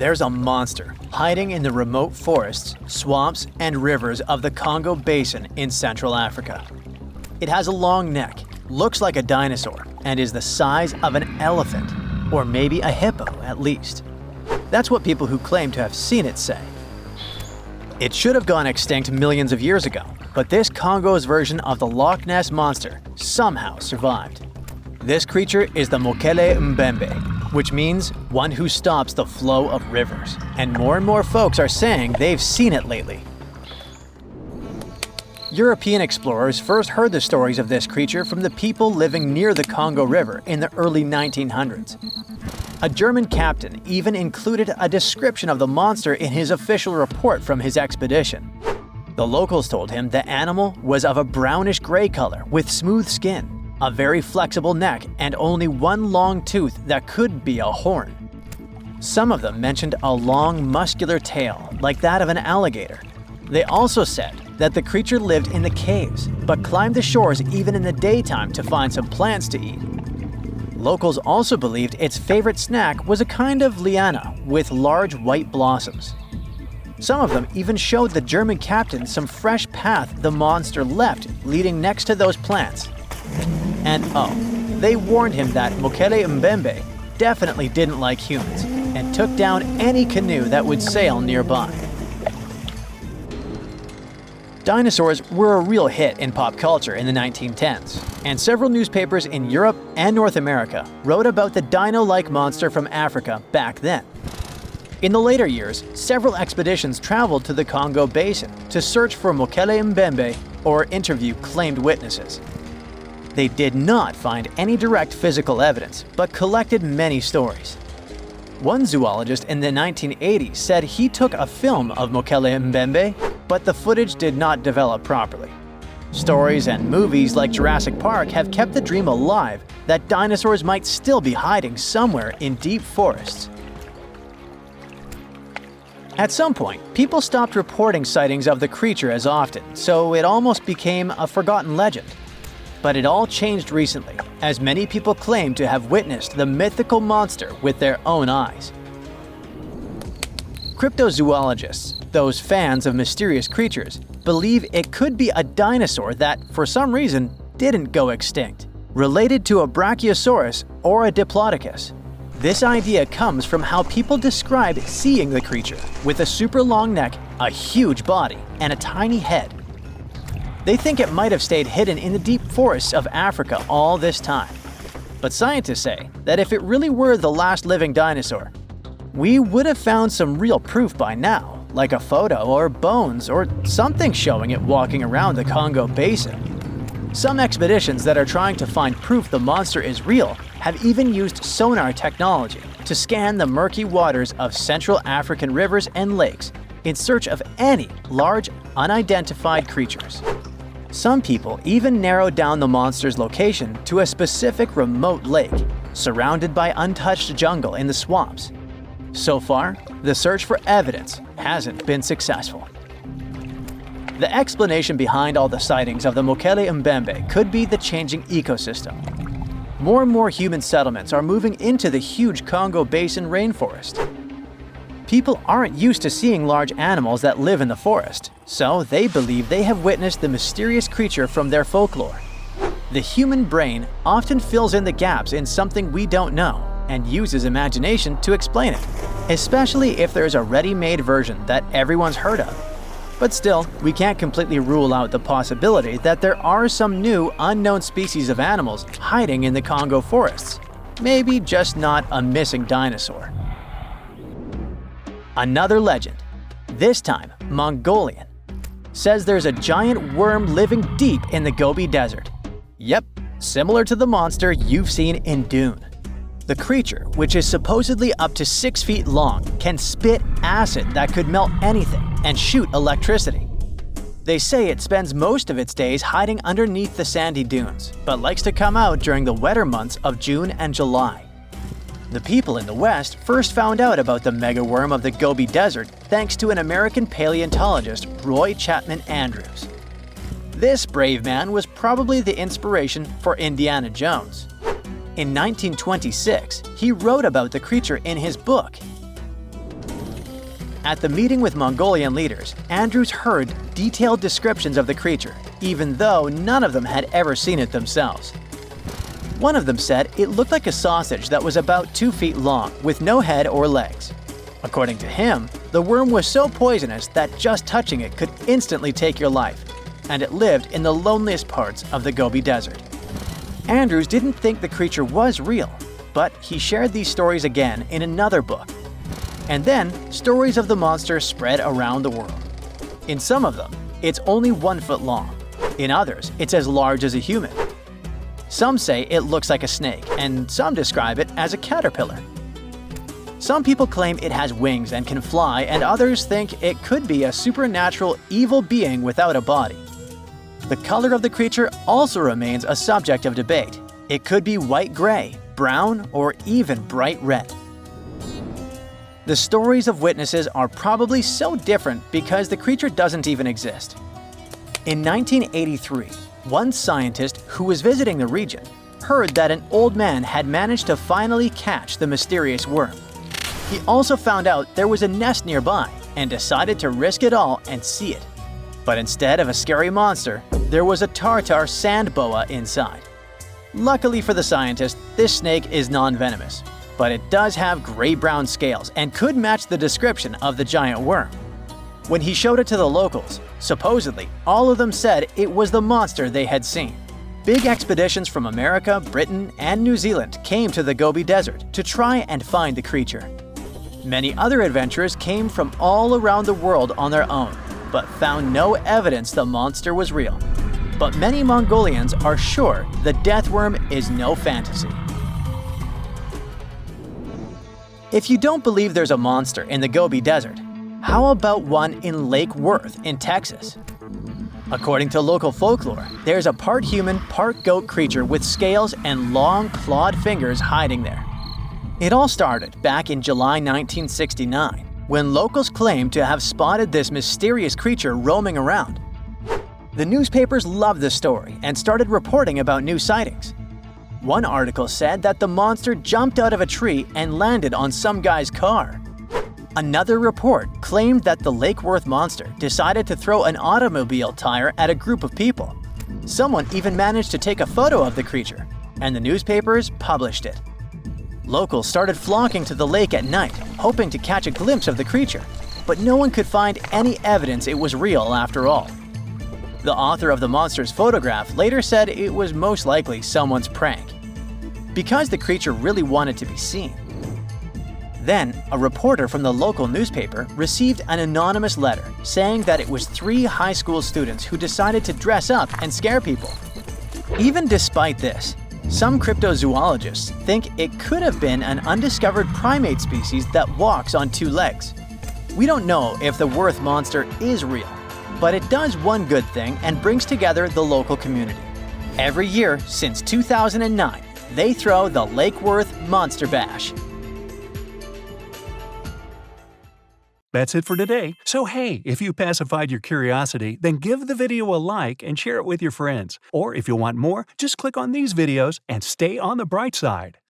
there's a monster hiding in the remote forests, swamps, and rivers of the Congo Basin in Central Africa. It has a long neck, looks like a dinosaur, and is the size of an elephant, or maybe a hippo at least. That's what people who claim to have seen it say. It should have gone extinct millions of years ago, but this Congo's version of the Loch Ness Monster somehow survived. This creature is the Mokele-Mbembe, which means one who stops the flow of rivers, and more folks are saying they've seen it lately. European explorers first heard the stories of this creature from the people living near the Congo River in the early 1900s. A German captain even included a description of the monster in his official report from his expedition. The locals told him the animal was of a brownish-gray color with smooth skin, a very flexible neck, and only one long tooth that could be a horn. Some of them mentioned a long, muscular tail, like that of an alligator. They also said that the creature lived in the caves, but climbed the shores even in the daytime to find some plants to eat. Locals also believed its favorite snack was a kind of liana with large white blossoms. Some of them even showed the German captain some fresh path the monster left leading next to those plants. And they warned him that Mokele-Mbembe definitely didn't like humans and took down any canoe that would sail nearby. Dinosaurs were a real hit in pop culture in the 1910s, and several newspapers in Europe and North America wrote about the dino-like monster from Africa back then. In the later years, several expeditions traveled to the Congo Basin to search for Mokele-Mbembe or interview claimed witnesses. They did not find any direct physical evidence, but collected many stories. One zoologist in the 1980s said he took a film of Mokele-Mbembe, but the footage did not develop properly. Stories and movies like Jurassic Park have kept the dream alive that dinosaurs might still be hiding somewhere in deep forests. At some point, people stopped reporting sightings of the creature as often, so it almost became a forgotten legend. But it all changed recently, as many people claim to have witnessed the mythical monster with their own eyes. Cryptozoologists, those fans of mysterious creatures, believe it could be a dinosaur that, for some reason, didn't go extinct, related to a brachiosaurus or a diplodocus. This idea comes from how people describe seeing the creature, with a super long neck, a huge body, and a tiny head. They think it might have stayed hidden in the deep forests of Africa all this time. But scientists say that if it really were the last living dinosaur, we would have found some real proof by now, like a photo or bones or something showing it walking around the Congo Basin. Some expeditions that are trying to find proof the monster is real have even used sonar technology to scan the murky waters of Central African rivers and lakes in search of any large, unidentified creatures. Some people even narrowed down the monster's location to a specific remote lake, surrounded by untouched jungle in the swamps. So far, the search for evidence hasn't been successful. The explanation behind all the sightings of the Mokele-Mbembe could be the changing ecosystem. More and more human settlements are moving into the huge Congo Basin rainforest. People aren't used to seeing large animals that live in the forest, so they believe they have witnessed the mysterious creature from their folklore. The human brain often fills in the gaps in something we don't know and uses imagination to explain it, especially if there's a ready-made version that everyone's heard of. But still, we can't completely rule out the possibility that there are some new, unknown species of animals hiding in the Congo forests. Maybe just not a missing dinosaur. Another legend, this time Mongolian, says there's a giant worm living deep in the Gobi Desert. Yep, similar to the monster you've seen in Dune. The creature, which is supposedly up to 6 feet long, can spit acid that could melt anything and shoot electricity. They say it spends most of its days hiding underneath the sandy dunes, but likes to come out during the wetter months of June and July. The people in the West first found out about the megaworm of the Gobi Desert thanks to an American paleontologist, Roy Chapman Andrews. This brave man was probably the inspiration for Indiana Jones. In 1926, he wrote about the creature in his book. At the meeting with Mongolian leaders, Andrews heard detailed descriptions of the creature, even though none of them had ever seen it themselves. One of them said it looked like a sausage that was about 2 feet long, with no head or legs. According to him, the worm was so poisonous that just touching it could instantly take your life, and it lived in the loneliest parts of the Gobi Desert. Andrews didn't think the creature was real, but he shared these stories again in another book. And then, stories of the monster spread around the world. In some of them, it's only 1 foot long. In others, it's as large as a human. Some say it looks like a snake, and some describe it as a caterpillar. Some people claim it has wings and can fly, and others think it could be a supernatural evil being without a body. The color of the creature also remains a subject of debate. It could be white-gray, brown, or even bright red. The stories of witnesses are probably so different because the creature doesn't even exist. In 1983, one scientist who was visiting the region heard that an old man had managed to finally catch the mysterious worm. He also found out there was a nest nearby and decided to risk it all and see it. But instead of a scary monster, there was a tartar sand boa inside. Luckily for the scientist, this snake is non-venomous, but it does have gray-brown scales and could match the description of the giant worm. When he showed it to the locals, supposedly all of them said it was the monster they had seen. Big expeditions from America, Britain, and New Zealand came to the Gobi Desert to try and find the creature. Many other adventurers came from all around the world on their own, but found no evidence the monster was real. But many Mongolians are sure the death worm is no fantasy. If you don't believe there's a monster in the Gobi Desert, how about one in Lake Worth in Texas? According to local folklore, there's a part human, part goat creature with scales and long clawed fingers hiding there. It all started back in July 1969, when locals claimed to have spotted this mysterious creature roaming around. The newspapers loved the story and started reporting about new sightings. One article said that the monster jumped out of a tree and landed on some guy's car. Another report claimed that the Lake Worth monster decided to throw an automobile tire at a group of people. Someone even managed to take a photo of the creature, and the newspapers published it. Locals started flocking to the lake at night, hoping to catch a glimpse of the creature, but no one could find any evidence it was real after all. The author of the monster's photograph later said it was most likely someone's prank, because the creature really wanted to be seen. Then, a reporter from the local newspaper received an anonymous letter saying that it was 3 high school students who decided to dress up and scare people. Even despite this, some cryptozoologists think it could have been an undiscovered primate species that walks on 2 legs. We don't know if the Worth monster is real, but it does one good thing and brings together the local community. Every year since 2009, they throw the Lake Worth Monster Bash. That's it for today. So hey, if you pacified your curiosity, then give the video a like and share it with your friends. Or if you want more, just click on these videos and stay on the bright side.